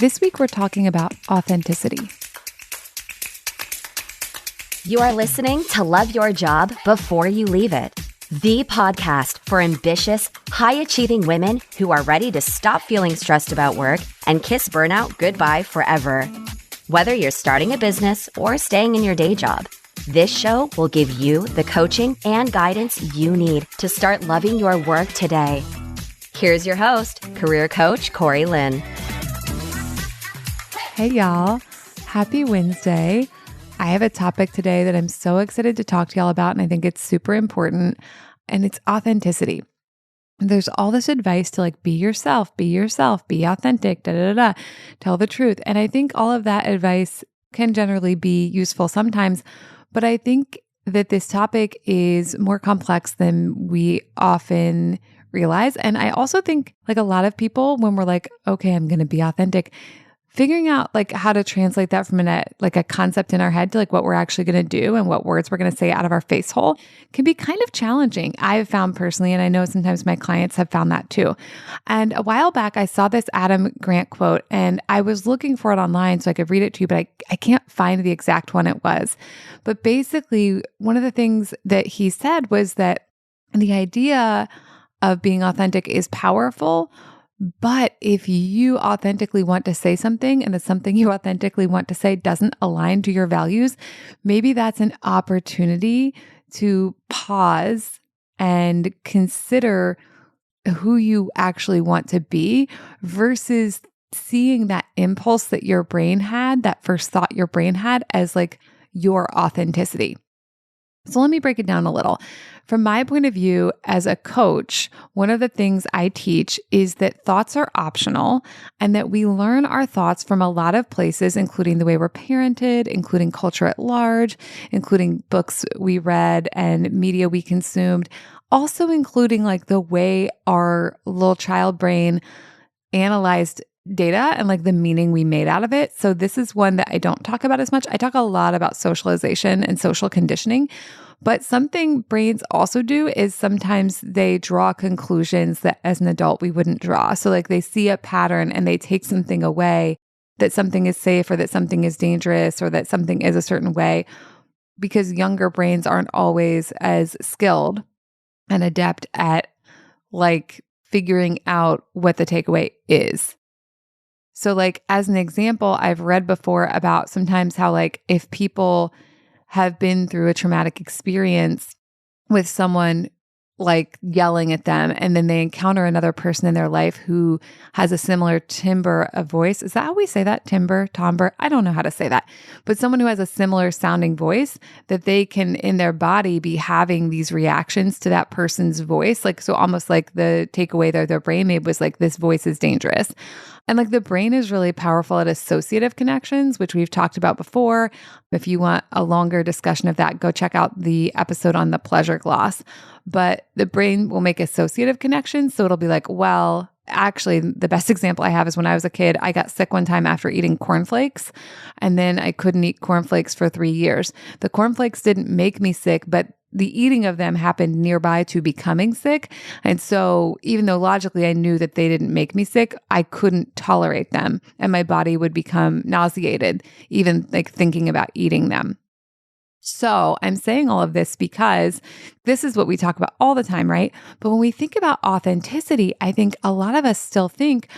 This week, we're talking about authenticity. You are listening to Love Your Job Before You Leave It, the podcast for ambitious, high-achieving women who are ready to stop feeling stressed about work and kiss burnout goodbye forever. Whether you're starting a business or staying in your day job, this show will give you the coaching and guidance you need to start loving your work today. Here's your host, career coach Corey Lynn. Hey, y'all. Happy Wednesday. I have a topic today that I'm so excited to talk to y'all about, and I think it's super important, and it's authenticity. There's all this advice to be yourself, be authentic, tell the truth. And I think all of that advice can generally be useful sometimes, but I think that this topic is more complex than we often realize. And I also think a lot of people, when we're okay, I'm going to be authentic, figuring out how to translate that from a concept in our head to what we're actually going to do and what words we're going to say out of our face hole can be kind of challenging. I've found personally, and I know sometimes my clients have found that too. And a while back, I saw this Adam Grant quote, and I was looking for it online so I could read it to you, but I can't find the exact one it was. But basically, one of the things that he said was that the idea of being authentic is powerful. But if you authentically want to say something and the something you authentically want to say doesn't align to your values, maybe that's an opportunity to pause and consider who you actually want to be versus seeing that impulse that your brain had, that first thought your brain had as your authenticity. So let me break it down a little. From my point of view as a coach, one of the things I teach is that thoughts are optional and that we learn our thoughts from a lot of places, including the way we're parented, including culture at large, including books we read and media we consumed, also including the way our little child brain analyzed data and the meaning we made out of it. So this is one that I don't talk about as much. I talk a lot about socialization and social conditioning, but something brains also do is sometimes they draw conclusions that as an adult we wouldn't draw. So they see a pattern and they take something away, that something is safe or that something is dangerous or that something is a certain way, because younger brains aren't always as skilled and adept at figuring out what the takeaway is. So as an example, I've read before about sometimes how if people have been through a traumatic experience with someone yelling at them, and then they encounter another person in their life who has a similar timbre of voice. Is that how we say that? Timbre? I don't know how to say that. But someone who has a similar sounding voice, that they can in their body be having these reactions to that person's voice. So almost the takeaway that their brain made was this voice is dangerous. And the brain is really powerful at associative connections, which we've talked about before. If you want a longer discussion of that, go check out the episode on the pleasure gloss. But the brain will make associative connections. So it'll be well, actually, the best example I have is when I was a kid, I got sick one time after eating cornflakes, and then I couldn't eat cornflakes for 3 years. The cornflakes didn't make me sick, but the eating of them happened nearby to becoming sick. And so even though logically I knew that they didn't make me sick, I couldn't tolerate them and my body would become nauseated, even thinking about eating them. So I'm saying all of this because this is what we talk about all the time, right? But when we think about authenticity, I think a lot of us still think,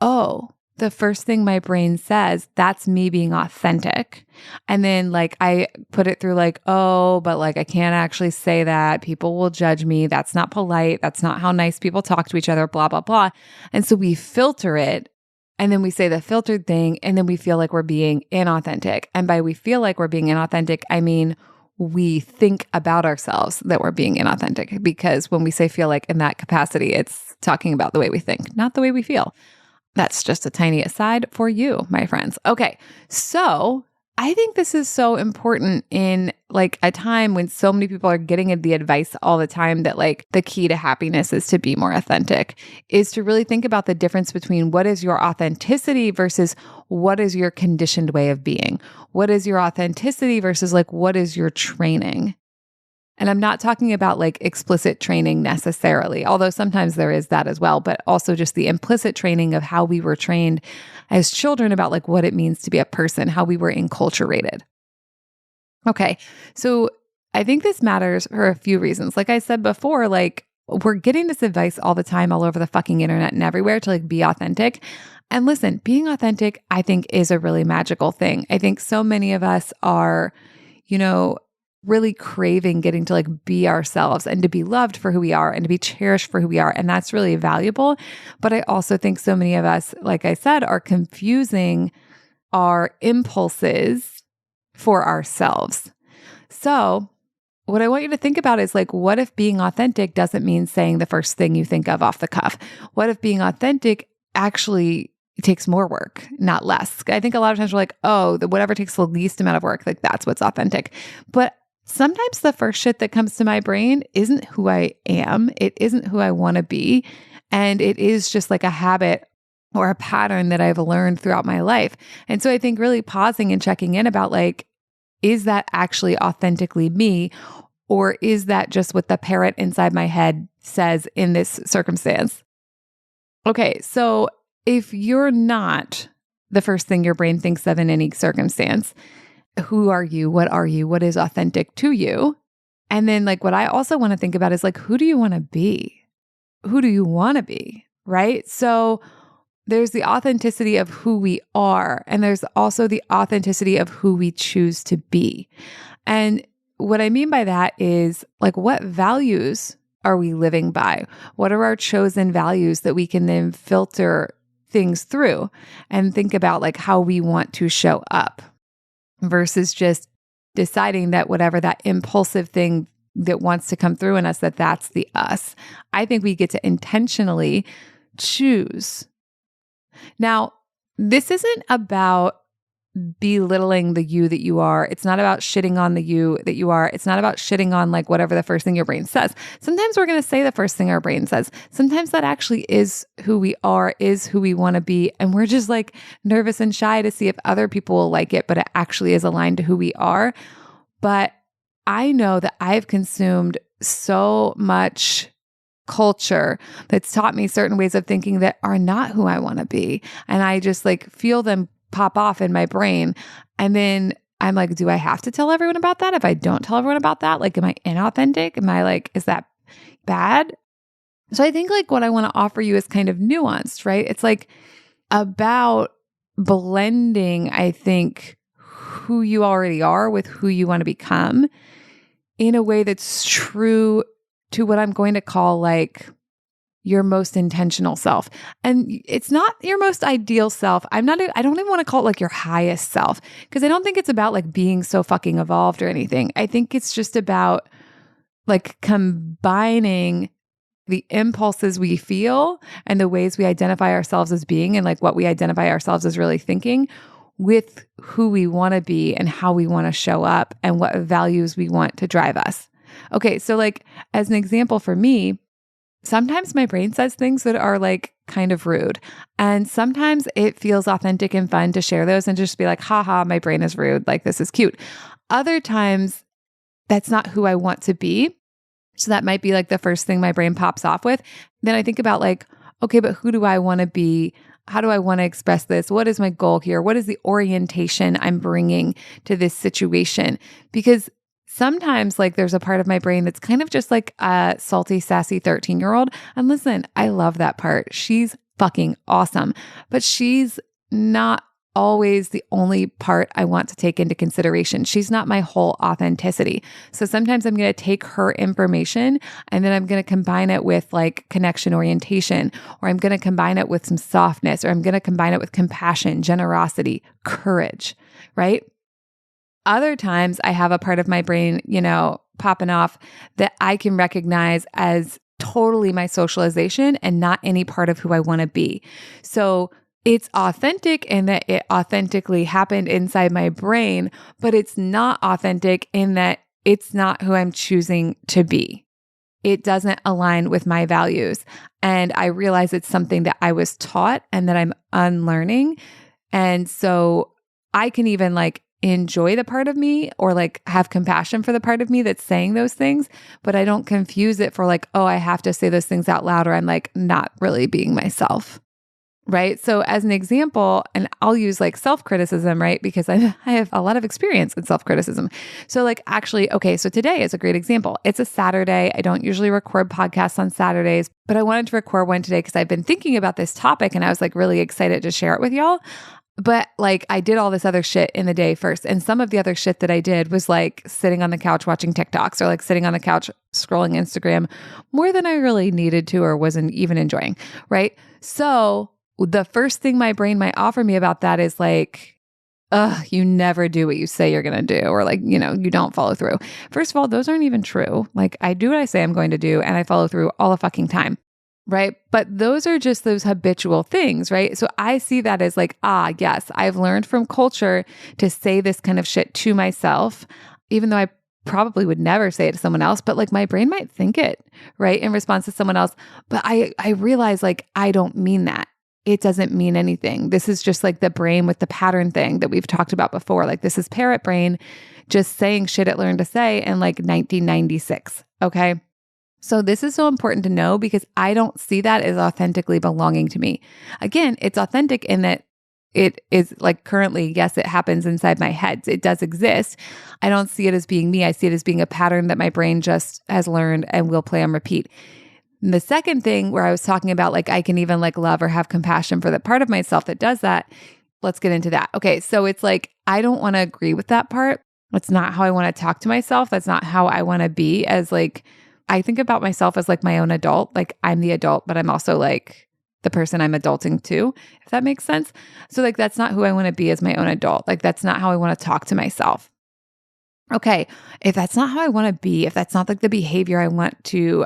oh, the first thing my brain says, that's me being authentic. And then I put it through oh, but I can't actually say that. People will judge me. That's not polite. That's not how nice people talk to each other, blah, blah, blah. And so we filter it. And then we say the filtered thing, and then we feel like we're being inauthentic. And by we feel like we're being inauthentic, I mean, we think about ourselves that we're being inauthentic, because when we say feel like in that capacity, it's talking about the way we think, not the way we feel. That's just a tiny aside for you, my friends. Okay, so I think this is so important in a time when so many people are getting the advice all the time that the key to happiness is to be more authentic, is to really think about the difference between what is your authenticity versus what is your conditioned way of being. What is your authenticity versus what is your training? And I'm not talking about like explicit training necessarily, although sometimes there is that as well, but also just the implicit training of how we were trained as children about like what it means to be a person, how we were enculturated. Okay. So I think this matters for a few reasons. Like I said before, like we're getting this advice all the time, all over the fucking internet and everywhere to like be authentic. And listen, being authentic, I think is a really magical thing. I think so many of us are, really craving getting to like be ourselves and to be loved for who we are and to be cherished for who we are. And that's really valuable. But I also think so many of us, like I said, are confusing our impulses for ourselves. So what I want you to think about is like, what if being authentic doesn't mean saying the first thing you think of off the cuff? What if being authentic actually takes more work, not less? I think a lot of times we're like, oh, whatever takes the least amount of work, like that's what's authentic. But sometimes the first shit that comes to my brain isn't who I am. It isn't who I want to be. And it is just like a habit or a pattern that I've learned throughout my life. And so I think really pausing and checking in about like, is that actually authentically me? Or is that just what the parrot inside my head says in this circumstance? Okay, so if you're not the first thing your brain thinks of in any circumstance, who are you? What are you? What is authentic to you? And then like what I also want to think about is like, who do you want to be? Who do you want to be? Right? So there's the authenticity of who we are, and there's also the authenticity of who we choose to be. And what I mean by that is like, what values are we living by? What are our chosen values that we can then filter things through and think about like how we want to show up versus just deciding that whatever that impulsive thing that wants to come through in us, that's the us. I think we get to intentionally choose. Now, this isn't about belittling the you that you are. It's not about shitting on the you that you are. It's not about shitting on like whatever the first thing your brain says. Sometimes we're going to say the first thing our brain says. Sometimes that actually is who we are, is who we want to be. And we're just like nervous and shy to see if other people will like it, but it actually is aligned to who we are. But I know that I've consumed so much culture that's taught me certain ways of thinking that are not who I want to be. And I just like feel them pop off in my brain. And then I'm like, do I have to tell everyone about that? If I don't tell everyone about that, like, am I inauthentic? Am I like, is that bad? So I think like what I want to offer you is kind of nuanced, right? It's like about blending, I think, who you already are with who you want to become in a way that's true to what I'm going to call like your most intentional self. And it's not your most ideal self. I don't even want to call it like your highest self, because I don't think it's about like being so fucking evolved or anything. I think it's just about like combining the impulses we feel and the ways we identify ourselves as being and like what we identify ourselves as really thinking with who we want to be and how we want to show up and what values we want to drive us. Okay, so like as an example for me, sometimes my brain says things that are like kind of rude. And sometimes it feels authentic and fun to share those and just be like, haha, my brain is rude. Like, this is cute. Other times that's not who I want to be. So that might be like the first thing my brain pops off with. Then I think about like, okay, but who do I want to be? How do I want to express this? What is my goal here? What is the orientation I'm bringing to this situation? Because sometimes like there's a part of my brain that's kind of just like a salty, sassy 13-year-old. And listen, I love that part. She's fucking awesome, but she's not always the only part I want to take into consideration. She's not my whole authenticity. So sometimes I'm going to take her information and then I'm going to combine it with like connection orientation, or I'm going to combine it with some softness, or I'm going to combine it with compassion, generosity, courage, right? Other times I have a part of my brain, popping off that I can recognize as totally my socialization and not any part of who I want to be. So it's authentic in that it authentically happened inside my brain, but it's not authentic in that it's not who I'm choosing to be. It doesn't align with my values. And I realize it's something that I was taught and that I'm unlearning. And so I can even like enjoy the part of me or like have compassion for the part of me that's saying those things, but I don't confuse it for like, oh, I have to say those things out loud or I'm like not really being myself. Right. So as an example, and I'll use like self-criticism, right? Because I have a lot of experience in self-criticism. So like actually, okay, so today is a great example. It's a Saturday. I don't usually record podcasts on Saturdays, but I wanted to record one today because I've been thinking about this topic and I was like really excited to share it with y'all. But like I did all this other shit in the day first. And some of the other shit that I did was like sitting on the couch watching TikToks or like sitting on the couch scrolling Instagram more than I really needed to or wasn't even enjoying. Right. So the first thing my brain might offer me about that is like, you never do what you say you're going to do, or like, you don't follow through. First of all, those aren't even true. Like I do what I say I'm going to do and I follow through all the fucking time. Right. But those are just those habitual things. Right. So I see that as like, yes, I've learned from culture to say this kind of shit to myself, even though I probably would never say it to someone else, but like my brain might think it, right, in response to someone else. But I realize like, I don't mean that. It doesn't mean anything. This is just like the brain with the pattern thing that we've talked about before. Like this is parrot brain just saying shit it learned to say in like 1996. Okay. So this is so important to know because I don't see that as authentically belonging to me. Again, it's authentic in that it is like currently, yes, it happens inside my head. It does exist. I don't see it as being me. I see it as being a pattern that my brain just has learned and will play on repeat. And the second thing where I was talking about, like, I can even like love or have compassion for the part of myself that does that. Let's get into that. Okay. So it's like, I don't want to agree with that part. That's not how I want to talk to myself. That's not how I want to be as like, I think about myself as like my own adult. Like I'm the adult, but I'm also like the person I'm adulting to, if that makes sense. So like, that's not who I want to be as my own adult. Like that's not how I want to talk to myself. Okay. If that's not how I want to be, if that's not like the behavior I want to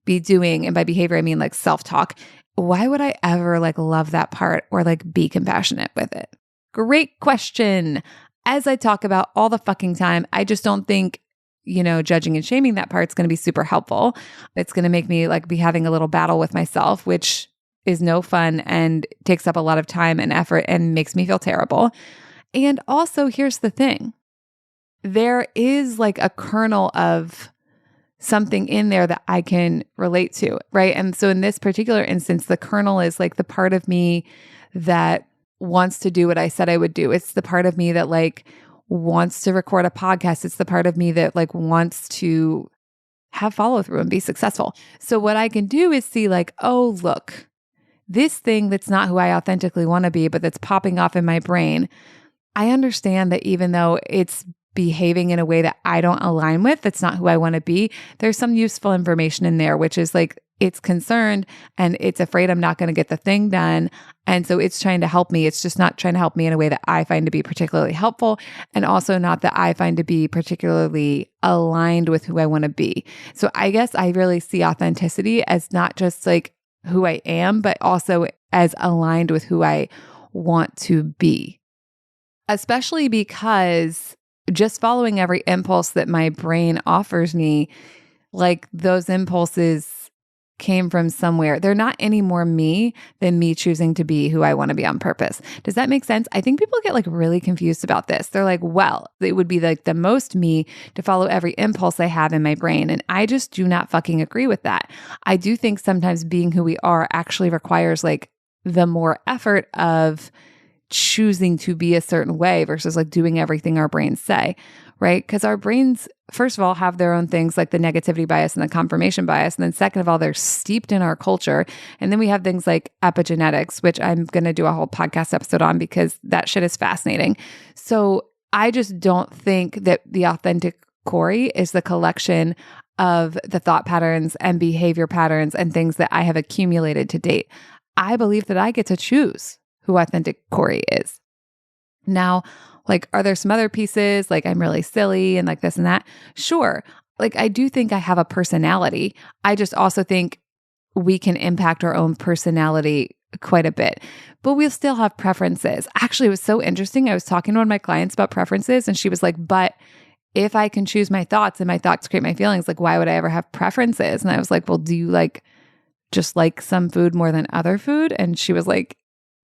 be doing, and by behavior, I mean like self-talk, why would I ever like love that part or like be compassionate with it? Great question. As I talk about all the fucking time, I just don't think, judging and shaming that part's going to be super helpful. It's going to make me like be having a little battle with myself, which is no fun and takes up a lot of time and effort and makes me feel terrible. And also, here's the thing. There is like a kernel of something in there that I can relate to, right? And so in this particular instance, the kernel is like the part of me that wants to do what I said I would do. It's the part of me that like wants to record a podcast. It's the part of me that like wants to have follow through and be successful. So what I can do is see like, oh, look, this thing that's not who I authentically want to be, but that's popping off in my brain. I understand that even though it's behaving in a way that I don't align with, that's not who I want to be, there's some useful information in there, which is like, it's concerned and it's afraid I'm not going to get the thing done. And so it's trying to help me. It's just not trying to help me in a way that I find to be particularly helpful. And also not that I find to be particularly aligned with who I want to be. So I guess I really see authenticity as not just like who I am, but also as aligned with who I want to be. Especially because just following every impulse that my brain offers me, like those impulses came from somewhere. They're not any more me than me choosing to be who I want to be on purpose. Does that make sense? I think people get like really confused about this. They're like, well, it would be like the most me to follow every impulse I have in my brain. And I just do not fucking agree with that. I do think sometimes being who we are actually requires like the more effort of choosing to be a certain way versus like doing everything our brains say, right? Because our brains, first of all, have their own things like the negativity bias and the confirmation bias. And then second of all, they're steeped in our culture. And then we have things like epigenetics, which I'm going to do a whole podcast episode on because that shit is fascinating. So I just don't think that the authentic Corey is the collection of the thought patterns and behavior patterns and things that I have accumulated to date. I believe that I get to choose who authentic Corey is. Now, like, are there some other pieces? Like, I'm really silly and like this and that. Sure. Like, I do think I have a personality. I just also think we can impact our own personality quite a bit, but we'll still have preferences. Actually, it was so interesting. I was talking to one of my clients about preferences and she was like, but if I can choose my thoughts and my thoughts create my feelings, like, why would I ever have preferences? And I was like, well, do you like just like some food more than other food? And she was like,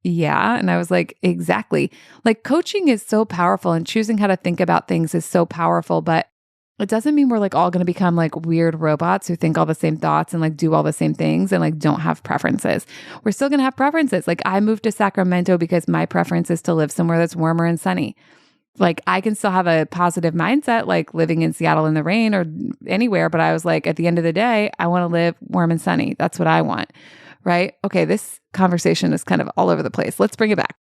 yeah. And I was like, exactly. Like coaching is so powerful and choosing how to think about things is so powerful, but it doesn't mean we're like all going to become like weird robots who think all the same thoughts and like do all the same things and like don't have preferences. We're still going to have preferences. Like I moved to Sacramento because my preference is to live somewhere that's warmer and sunny. Like I can still have a positive mindset, like living in Seattle in the rain or anywhere. But I was like, at the end of the day, I want to live warm and sunny. That's what I want. Right. Okay. This conversation is kind of all over the place. Let's bring it back.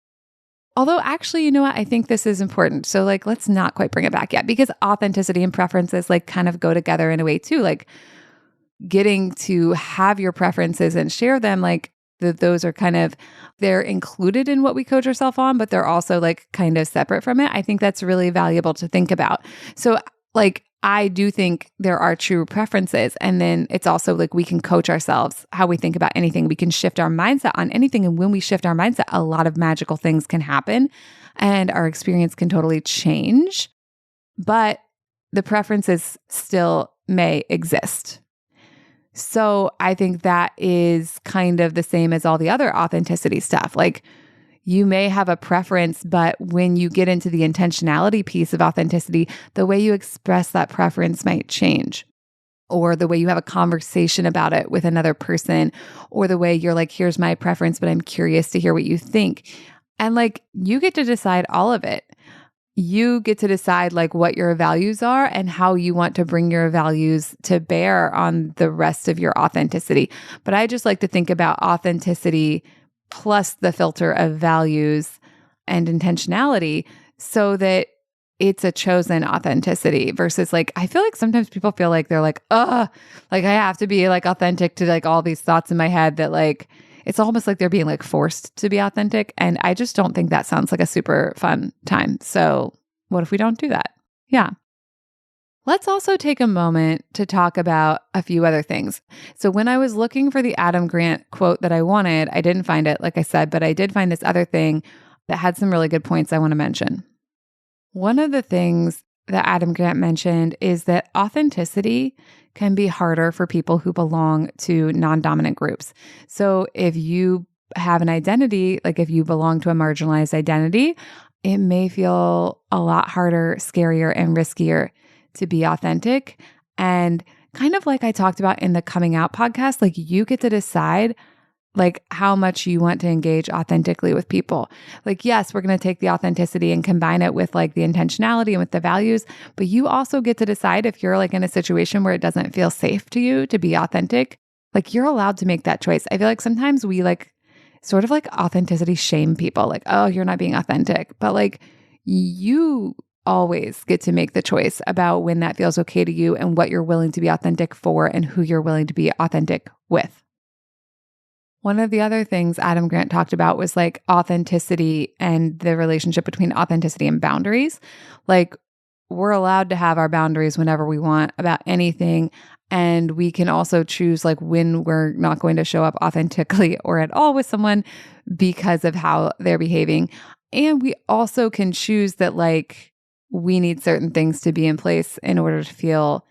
Although actually, you know what? I think this is important. So like, let's not quite bring it back yet because authenticity and preferences like kind of go together in a way too. Like getting to have your preferences and share them, like those are kind of, they're included in what we coach ourselves on, but they're also like kind of separate from it. I think that's really valuable to think about. So like, I do think there are true preferences. And then it's also like we can coach ourselves how we think about anything. We can shift our mindset on anything. And when we shift our mindset, a lot of magical things can happen and our experience can totally change. But the preferences still may exist. So I think that is kind of the same as all the other authenticity stuff. Like you may have a preference, but when you get into the intentionality piece of authenticity, the way you express that preference might change. Or the way you have a conversation about it with another person, or the way you're like, here's my preference, but I'm curious to hear what you think. And like, you get to decide all of it. You get to decide like what your values are and how you want to bring your values to bear on the rest of your authenticity. But I just like to think about authenticity plus the filter of values and intentionality so that it's a chosen authenticity versus like, I feel like sometimes people feel like they're like, like I have to be like authentic to like all these thoughts in my head that like, it's almost like they're being like forced to be authentic. And I just don't think that sounds like a super fun time. So what if we don't do that? Yeah. Let's also take a moment to talk about a few other things. So when I was looking for the Adam Grant quote that I wanted, I didn't find it, like I said, but I did find this other thing that had some really good points I want to mention. One of the things that Adam Grant mentioned is that authenticity can be harder for people who belong to non-dominant groups. So if you have an identity, like if you belong to a marginalized identity, it may feel a lot harder, scarier, and riskier to be authentic. And kind of like I talked about in the Coming Out podcast, like you get to decide like how much you want to engage authentically with people. Like, yes, we're going to take the authenticity and combine it with like the intentionality and with the values, but you also get to decide if you're like in a situation where it doesn't feel safe to you to be authentic, like you're allowed to make that choice. I feel like sometimes we like sort of like authenticity shame people, like, oh, you're not being authentic, but like you always get to make the choice about when that feels okay to you and what you're willing to be authentic for and who you're willing to be authentic with. One of the other things Adam Grant talked about was like authenticity and the relationship between authenticity and boundaries. Like we're allowed to have our boundaries whenever we want about anything. And we can also choose like when we're not going to show up authentically or at all with someone because of how they're behaving. And we also can choose that like we need certain things to be in place in order to feel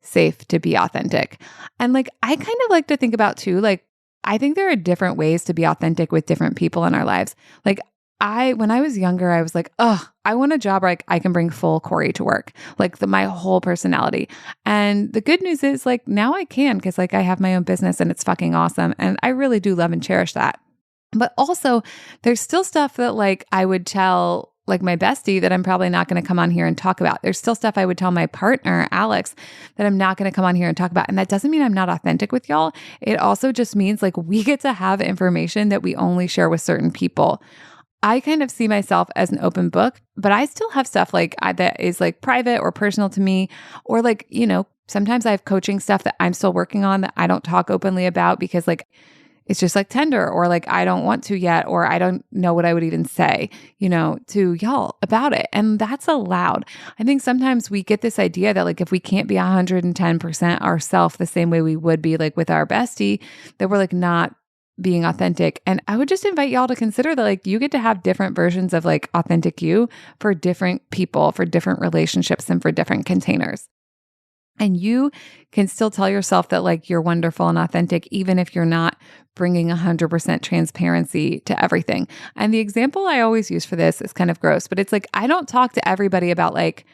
safe to be authentic. And like, I kind of like to think about too, like, I think there are different ways to be authentic with different people in our lives. Like when I was younger, I was like, I want a job where I can bring full Corey to work, like my whole personality. And the good news is like now I can, because like I have my own business and it's fucking awesome. And I really do love and cherish that. But also there's still stuff that like I would tell like my bestie that I'm probably not going to come on here and talk about. There's still stuff I would tell my partner, Alex, that I'm not going to come on here and talk about. And that doesn't mean I'm not authentic with y'all. It also just means like we get to have information that we only share with certain people. I kind of see myself as an open book, but I still have stuff like that is like private or personal to me, or like, you know, sometimes I have coaching stuff that I'm still working on that I don't talk openly about because like it's just like tender, or like I don't want to yet, or I don't know what I would even say, you know, to y'all about it. And that's allowed. I think sometimes we get this idea that like if we can't be 110% ourselves the same way we would be like with our bestie, that we're like not being authentic. And I would just invite y'all to consider that like you get to have different versions of like authentic you for different people, for different relationships, and for different containers. And you can still tell yourself that like you're wonderful and authentic, even if you're not bringing 100% transparency to everything. And the example I always use for this is kind of gross, but it's like, I don't talk to everybody about like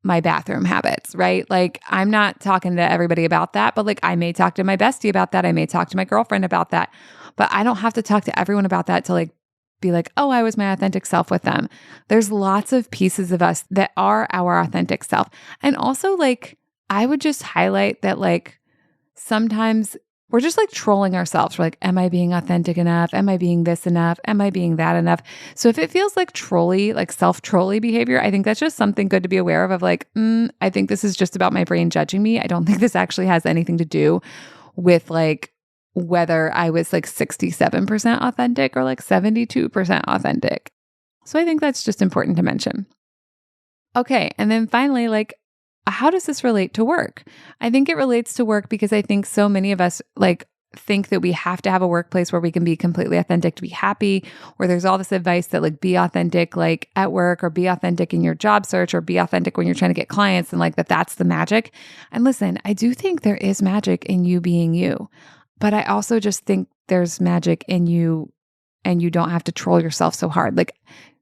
my bathroom habits, right? Like I'm not talking to everybody about that, but like I may talk to my bestie about that. I may talk to my girlfriend about that, but I don't have to talk to everyone about that to like be like, oh, I was my authentic self with them. There's lots of pieces of us that are our authentic self. And also like, I would just highlight that like sometimes we're just like trolling ourselves. We're like, am I being authentic enough? Am I being this enough? Am I being that enough? So if it feels like trolly, like self-trolly behavior, I think that's just something good to be aware of like, I think this is just about my brain judging me. I don't think this actually has anything to do with like whether I was like 67% authentic or like 72% authentic. So I think that's just important to mention. Okay. And then finally, like, how does this relate to work? I think it relates to work because I think so many of us like think that we have to have a workplace where we can be completely authentic to be happy, where there's all this advice that like be authentic like at work or be authentic in your job search or be authentic when you're trying to get clients and like that's the magic. And listen, I do think there is magic in you being you, but I also just think there's magic in you and you don't have to troll yourself so hard. Like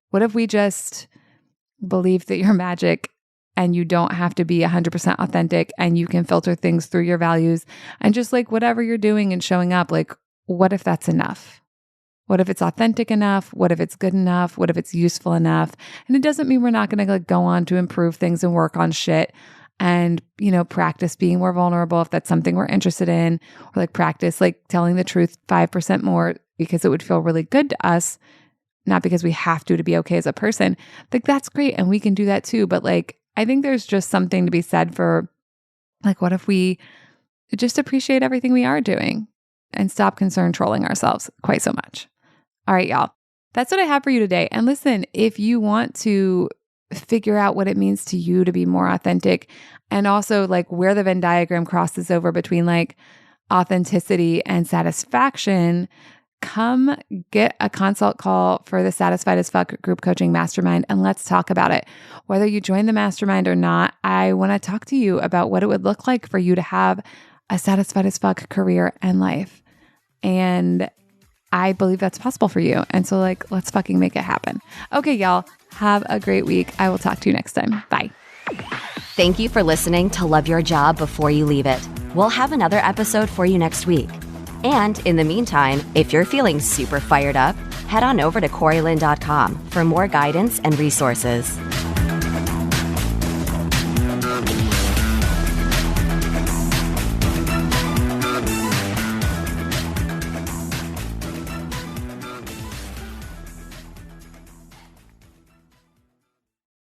what if we just believe that you're magic and you don't have to be 100% authentic and you can filter things through your values and just like whatever you're doing and showing up, like, what if that's enough? What if it's authentic enough? What if it's good enough? What if it's useful enough? And it doesn't mean we're not going to like go on to improve things and work on shit and, you know, practice being more vulnerable if that's something we're interested in, or like practice like telling the truth 5% more because it would feel really good to us, not because we have to be okay as a person. Like that's great. And we can do that too. But like, I think there's just something to be said for like, what if we just appreciate everything we are doing and stop concerned trolling ourselves quite so much? All right, y'all. That's what I have for you today. And listen, if you want to figure out what it means to you to be more authentic and also like where the Venn diagram crosses over between like authenticity and satisfaction, come get a consult call for the Satisfied as Fuck group coaching mastermind and let's talk about it. Whether you join the mastermind or not, I want to talk to you about what it would look like for you to have a satisfied as fuck career and life. And I believe that's possible for you. And so like, let's fucking make it happen. Okay, y'all, have a great week. I will talk to you next time. Bye. Thank you for listening to Love Your Job Before You Leave It. We'll have another episode for you next week. And in the meantime, if you're feeling super fired up, head on over to CoreyLynn.com for more guidance and resources.